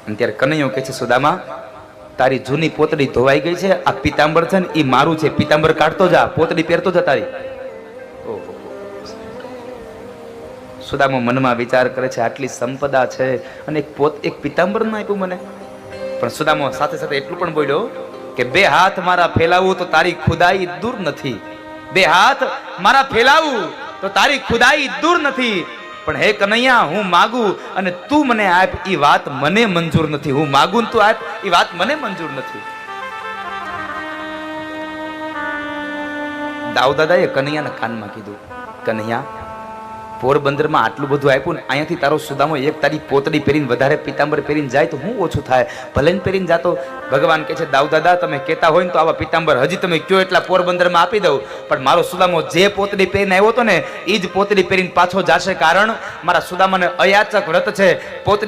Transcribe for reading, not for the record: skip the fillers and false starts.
અને ત્યારે કનૈયો કહે છે સુદામા તારી જૂની પોતડી ધોવાઈ ગઈ છે, આ પીતાંબર છે ને એ મારું છે, પીતાંબર કાઢતો જા, પોતડી પહેરતો જા તારી. સુદામો મનમાં વિચાર કરે છે આટલી સંપદા છે અને એક પીતાંબર ના આપ્યું મને. પણ સુદામો સાથે સાથે એટલું પણ બોલ્યો કે બે હાથ મારા ફેલાવું તો તારી ખુદાઈ દૂર નથી, બે હાથ મારા ફેલાવું તો તારી ખુદાઈ દૂર નથી, પણ હે કનૈયા હું માગું અને તું મને આપ એ વાત મને મંજૂર નથી, હું માગું તું આપ એ વાત મને મંજૂર નથી. દાઉ દાદાએ કનૈયાના કાનમાં કીધું કનૈયા પોરબંદરમાં આટલું બધું આપ્યું ને અહીંયાથી તારો સુદામો એક તારી પોતડી પહેરીને વધારે પીતાંબર પહેરીને જાય તો હું ઓછું થાય, ભલે પહેરીને જાતો. ભગવાન કહે છે દાઉ દાદા તમે કહેતા હોય ને તો આવા પીતાંબર હજી તમે કયો એટલા પોરબંદરમાં આપી દઉં, પણ મારો સુદામો જે પોતડી પહેરીને આવ્યો હતો ને એ જ પોતડી પહેરીને પાછો જાશે, કારણ મારા સુદામાને અયાચક વ્રત છે. પોતડી